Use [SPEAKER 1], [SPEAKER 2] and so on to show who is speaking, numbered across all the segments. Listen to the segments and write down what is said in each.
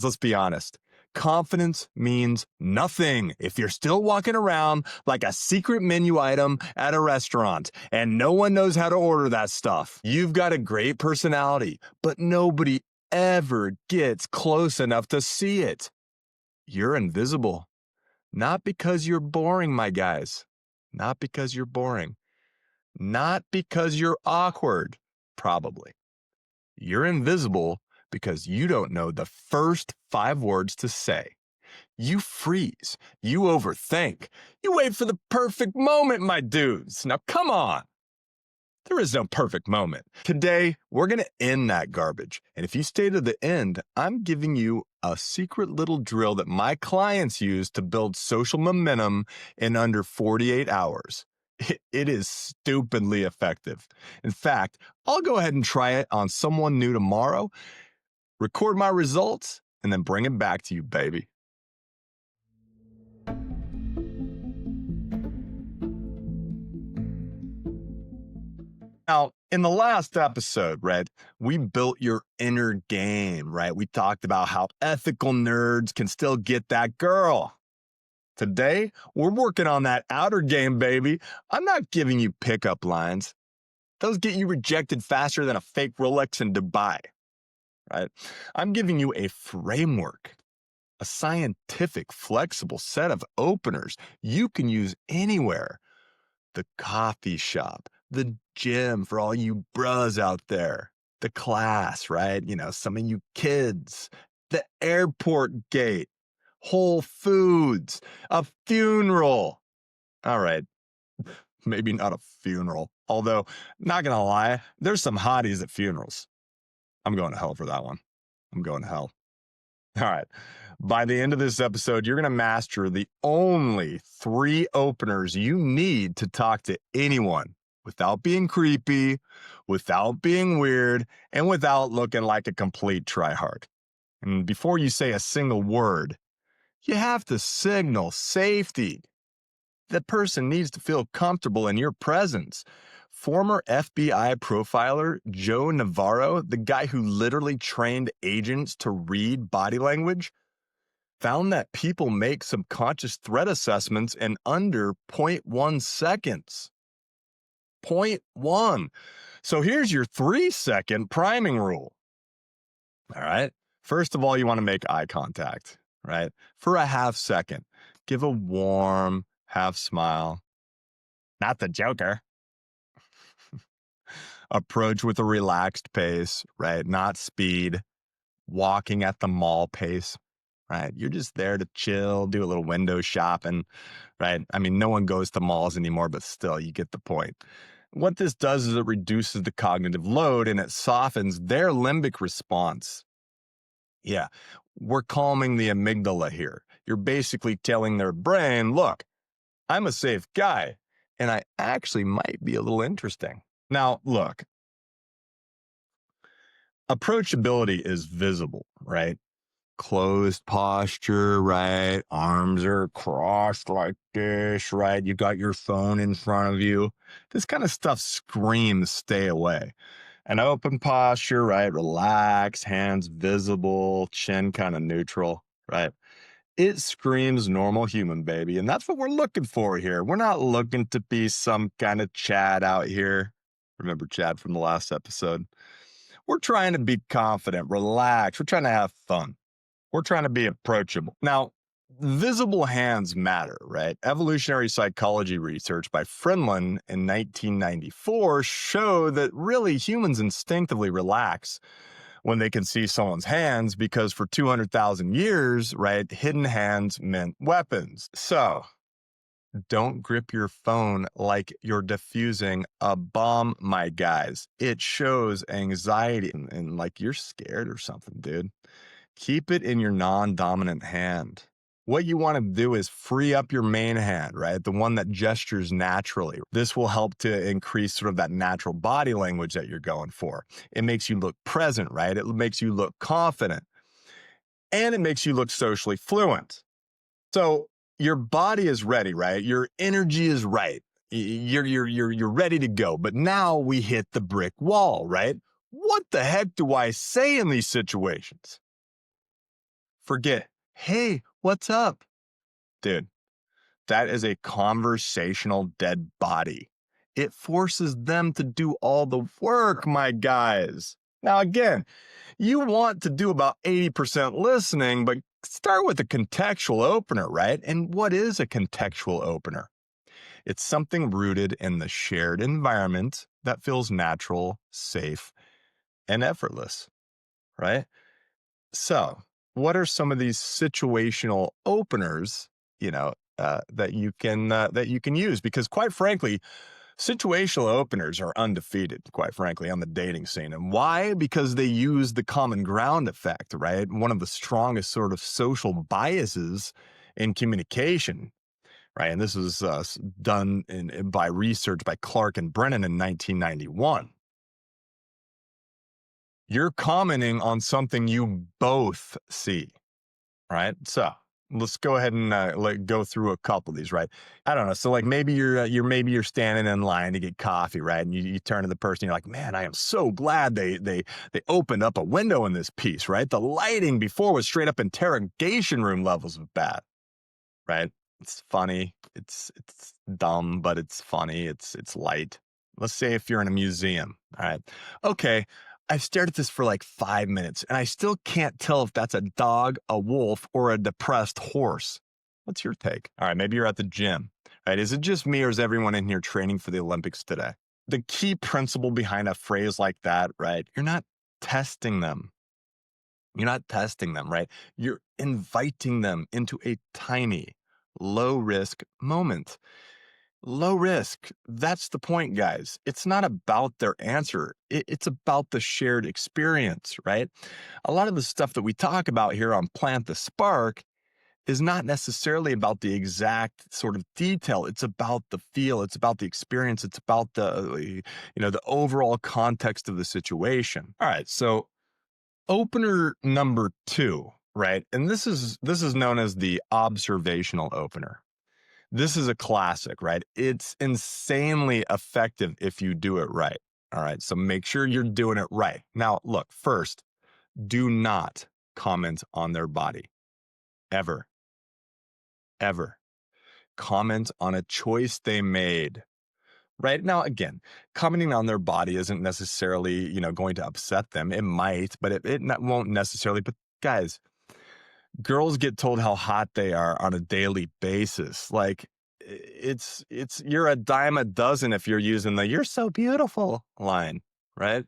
[SPEAKER 1] Let's be honest. Confidence means nothing if you're still walking around like a secret menu item at a restaurant and no one knows how to order that stuff. You've got a great personality, but nobody ever gets close enough to see it. You're invisible. Not because you're boring, my guys. Not because you're boring. Not because you're awkward, probably. You're invisible because you don't know the first 5 words to say. You freeze. You overthink. You wait for the perfect moment, my dudes. Now, come on. There is no perfect moment. Today, we're going to end that garbage. And if you stay to the end, I'm giving you a secret little drill that my clients use to build social momentum in under 48 hours. It is stupidly effective. In fact, I'll go ahead and try it on someone new tomorrow, record my results, and then bring it back to you, baby. Now, in the last episode, right, we built your inner game, right? We talked about how ethical nerds can still get that girl. Today, we're working on that outer game, baby. I'm not giving you pickup lines. Those get you rejected faster than a fake Rolex in Dubai, right? I'm giving you a framework, a scientific, flexible set of openers you can use anywhere. The coffee shop, the gym for all you bros out there, the class, right? You know, some of you kids, the airport gate, Whole Foods, a funeral. All right, maybe not a funeral. Although, not gonna lie, there's some hotties at funerals. I'm going to hell for that one. I'm going to hell. All right. By the end of this episode, you're going to master the only 3 openers you need to talk to anyone without being creepy, without being weird, and without looking like a complete tryhard. And before you say a single word, you have to signal safety. The person needs to feel comfortable in your presence. Former FBI profiler Joe Navarro, the guy who literally trained agents to read body language, found that people make subconscious threat assessments in under 0.1 seconds. 0.1. So here's your 3-second priming rule. All right. First of all, you want to make eye contact, right? For a half second. Give a warm half smile. Not the Joker. Approach with a relaxed pace, right? Not speed. Walking at the mall pace, right? You're just there to chill, do a little window shopping, right? I mean, no one goes to malls anymore, but still, you get the point. What this does is it reduces the cognitive load and it softens their limbic response. Yeah, we're calming the amygdala here. You're basically telling their brain, look, I'm a safe guy, and I actually might be a little interesting. Now, look, approachability is visible, right? Closed posture, right? Arms are crossed like this, right? You got your phone in front of you. This kind of stuff screams stay away. An open posture, right? Relaxed, hands visible, chin kind of neutral, right? It screams normal human, baby. And that's what we're looking for here. We're not looking to be some kind of Chad out here. Remember Chad from the last episode? We're trying to be confident, relaxed. We're trying to have fun. We're trying to be approachable. Now, visible hands matter, right? Evolutionary psychology research by Friedman in 1994 showed that really humans instinctively relax when they can see someone's hands because for 200,000 years, right, hidden hands meant weapons. So, don't grip your phone like you're defusing a bomb, my guys. It shows anxiety and like you're scared or something, dude. Keep it in your non-dominant hand. What you want to do is free up your main hand, right? The one that gestures naturally. This will help to increase sort of that natural body language that you're going for. It makes you look present, right? It makes you look confident. And it makes you look socially fluent. So your body is ready, right? Your energy is right. You're ready to go. But now we hit the brick wall, right? What the heck do I say in these situations? Forget, hey, what's up? Dude, that is a conversational dead body. It forces them to do all the work, my guys. Now, again, you want to do about 80% listening, but start with a contextual opener, right? And what is a contextual opener? It's something rooted in the shared environment that feels natural, safe, and effortless, right? So, what are some of these situational openers, that you can use? Because quite frankly, situational openers are undefeated, quite frankly, on the dating scene. And why? Because they use the common ground effect, right? One of the strongest sort of social biases in communication, right? And this was done by research by Clark and Brennan in 1991. You're commenting on something you both see, right? So let's go ahead and go through a couple of these, right? I don't know. So like maybe you're standing in line to get coffee, right? And you turn to the person, you're like, man, I am so glad they opened up a window in this piece, right? The lighting before was straight up interrogation room levels of bad, right? It's funny. It's dumb, but it's funny. It's light. Let's say if you're in a museum, all right? Okay, I've stared at this for like 5 minutes and I still can't tell if that's a dog, a wolf, or a depressed horse. What's your take? All right, maybe you're at the gym, right? Is it just me or is everyone in here training for the Olympics today? The key principle behind a phrase like that, right? You're not testing them. You're not testing them, right? You're inviting them into a tiny, low risk moment. Low risk. That's the point, guys. It's not about their answer. It's about the shared experience, right? A lot of the stuff that we talk about here on Plant the Spark is not necessarily about the exact sort of detail. It's about the feel. It's about the experience. It's about the overall context of the situation. All right. So opener number two, right? And this is known as the observational opener. This is a classic, right? It's insanely effective if you do it right. All right. So make sure you're doing it right. Now, look, first, do not comment on their body ever, ever. Comment on a choice they made. Right now, again, commenting on their body isn't necessarily, going to upset them. It might, but it won't necessarily. But guys, girls get told how hot they are on a daily basis. Like you're a dime a dozen if you're using the "you're so beautiful" line, right?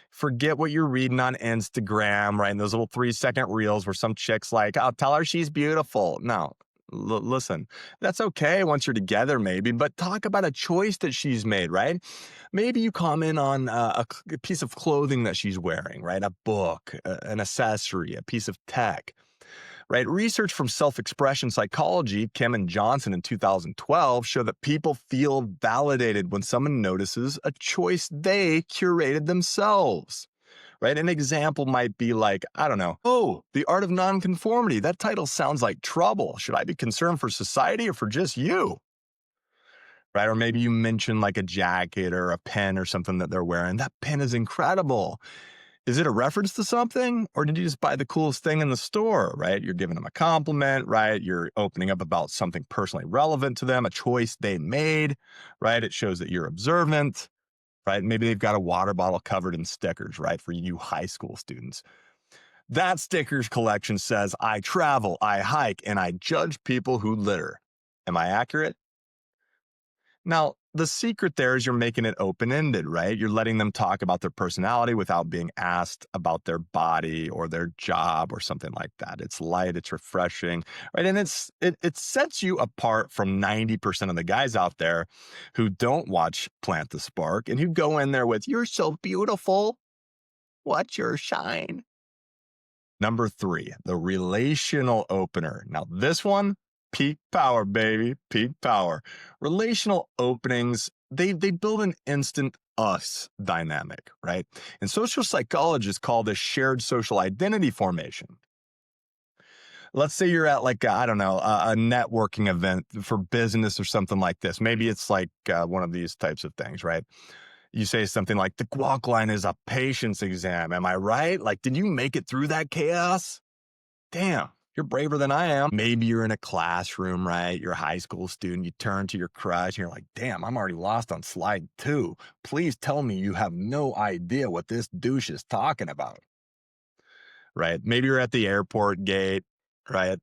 [SPEAKER 1] Forget what you're reading on Instagram, right? And those little 3-second reels where some chick's like, "I'll tell her she's beautiful." No, listen, that's okay once you're together, maybe, but talk about a choice that she's made, right? Maybe you comment on a piece of clothing that she's wearing, right? A book, an accessory, a piece of tech, right? Research from self-expression psychology, Kim and Johnson in 2012, show that people feel validated when someone notices a choice they curated themselves, right? An example might be like, I don't know, oh, The Art of Nonconformity. That title sounds like trouble. Should I be concerned for society or for just you? Right? Or maybe you mention like a jacket or a pen or something that they're wearing. That pen is incredible. Is it a reference to something or did you just buy the coolest thing in the store, right? You're giving them a compliment, right? You're opening up about something personally relevant to them, a choice they made, right? It shows that you're observant, right? Maybe they've got a water bottle covered in stickers, right? For you high school students. That stickers collection says, I travel, I hike, and I judge people who litter. Am I accurate? Now, the secret there is you're making it open-ended, right? You're letting them talk about their personality without being asked about their body or their job or something like that. It's light, it's refreshing, right? And it sets you apart from 90% of the guys out there who don't watch Plant the Spark and who go in there with, "You're so beautiful. What's your shine?" Number three, the relational opener. Now, this one, peak power, baby, peak power. Relational openings, they build an instant us dynamic, right? And social psychologists call this shared social identity formation. Let's say you're at like, I don't know, a networking event for business or something like this. Maybe it's like one of these types of things, right? You say something like, the guac line is a patience exam. Am I right? Like, did you make it through that chaos? damn, you're braver than I am. Maybe you're in a classroom, right? You're a high school student. You turn to your crush and you're like, damn, I'm already lost on slide 2. Please tell me you have no idea what this douche is talking about, right? Maybe you're at the airport gate, right?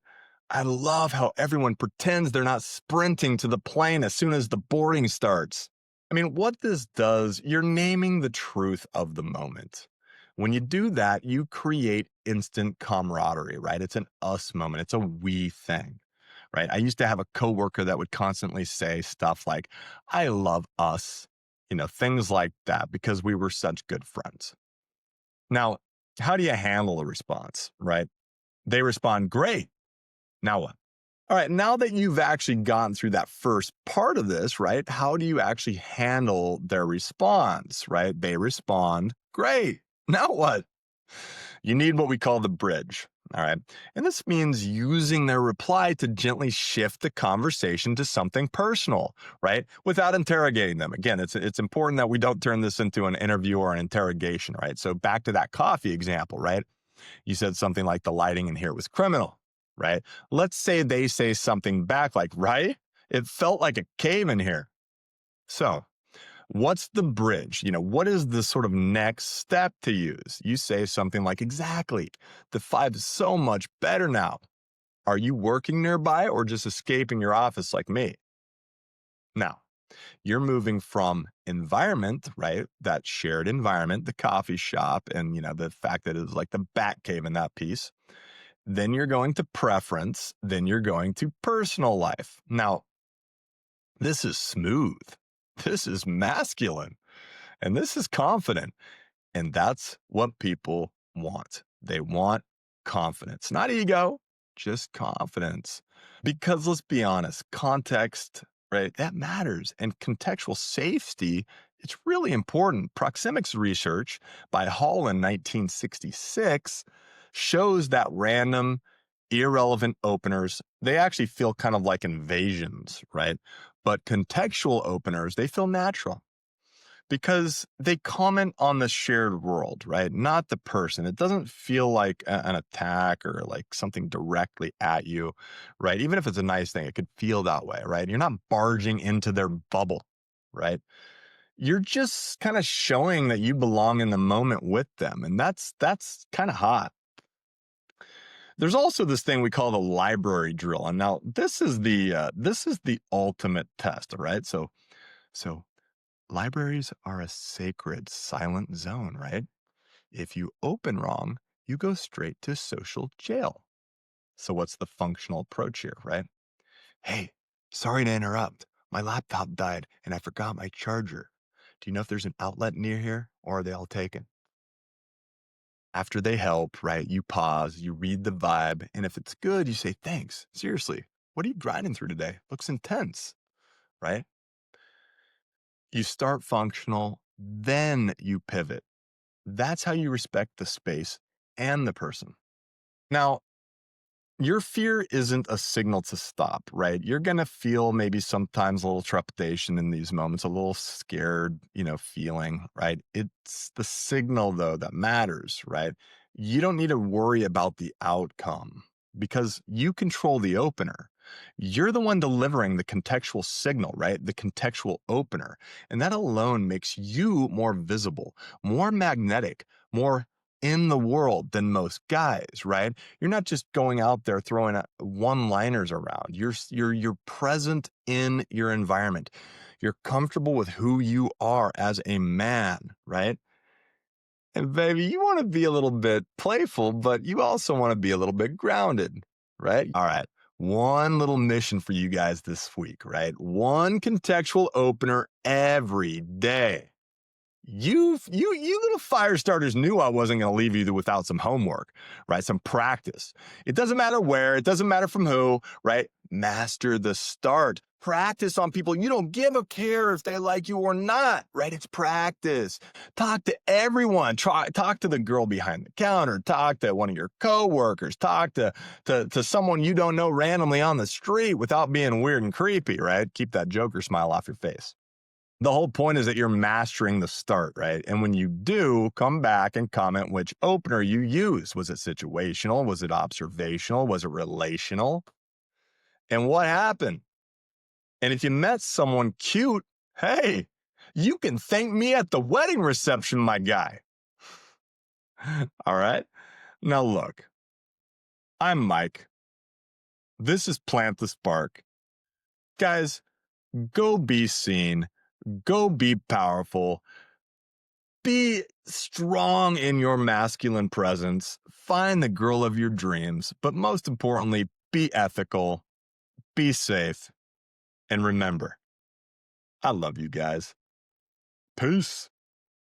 [SPEAKER 1] I love how everyone pretends they're not sprinting to the plane as soon as the boarding starts. I mean, what this does, you're naming the truth of the moment. When you do that, you create instant camaraderie, right? It's an us moment, it's a we thing, right? I used to have a coworker that would constantly say stuff like, I love us, things like that, because we were such good friends. Now, how do you handle a response, right? They respond, great. Now what? All right, now that you've actually gone through that first part of this, right? How do you actually handle their response, right? They respond, great. Now what? You need what we call the bridge. All right. And this means using their reply to gently shift the conversation to something personal, right? Without interrogating them. Again, it's important that we don't turn this into an interview or an interrogation, right? So back to that coffee example, right? You said something like the lighting in here was criminal, right? Let's say they say something back like, right? It felt like a cave in here. So what's the bridge? What is the sort of next step to use? You say something like, exactly. The 5 is so much better now. Are you working nearby or just escaping your office like me? Now, you're moving from environment, right? That shared environment, the coffee shop, and the fact that it's like the bat cave in that piece. Then you're going to preference, then you're going to personal life. Now, this is smooth. This is masculine. And this is confident. And that's what people want. They want confidence, not ego, just confidence. Because let's be honest, context, right? That matters. And contextual safety, it's really important. Proxemics research by Hall in 1966 shows that random, irrelevant openers, they actually feel kind of like invasions, right? But contextual openers, they feel natural because they comment on the shared world, right? Not the person. It doesn't feel like an attack or like something directly at you, right? Even if it's a nice thing, it could feel that way, right? You're not barging into their bubble, right? You're just kind of showing that you belong in the moment with them. And that's kind of hot. There's also this thing we call the library drill. And now this is the ultimate test, right? So libraries are a sacred silent zone, right? If you open wrong, you go straight to social jail. So what's the functional approach here, right? Hey, sorry to interrupt. My laptop died and I forgot my charger. Do you know if there's an outlet near here or are they all taken? After they help, right, you pause, you read the vibe, and if it's good, you say, thanks. Seriously, what are you grinding through today? Looks intense, right? You start functional, then you pivot. That's how you respect the space and the person. Now, your fear isn't a signal to stop, right? You're going to feel maybe sometimes a little trepidation in these moments, a little scared, feeling, right? It's the signal, though, that matters, right? You don't need to worry about the outcome because you control the opener. You're the one delivering the contextual signal, right? The contextual opener. And that alone makes you more visible, more magnetic, more in the world than most guys, right? You're not just going out there throwing one-liners around. You're present in your environment. You're comfortable with who you are as a man, right? And baby, you want to be a little bit playful, but you also want to be a little bit grounded, right? All right. One little mission for you guys this week, right? One contextual opener every day. You little fire starters knew I wasn't going to leave you without some homework, right? Some practice. It doesn't matter where, it doesn't matter from who, right? Master the start. Practice on people. You don't give a care if they like you or not, right? It's practice. Talk to everyone. Talk to the girl behind the counter. Talk to one of your coworkers. Talk to someone you don't know randomly on the street without being weird and creepy, right? Keep that Joker smile off your face. The whole point is that you're mastering the start, right? And when you do, come back and comment which opener you use. Was it situational? Was it observational? Was it relational? And what happened? And if you met someone cute, hey, you can thank me at the wedding reception, my guy. All right. Now, look, I'm Mike. This is Plant the Spark. Guys, go be seen, go be powerful, be strong in your masculine presence, find the girl of your dreams, but most importantly, be ethical, be safe, and remember, I love you guys. Peace.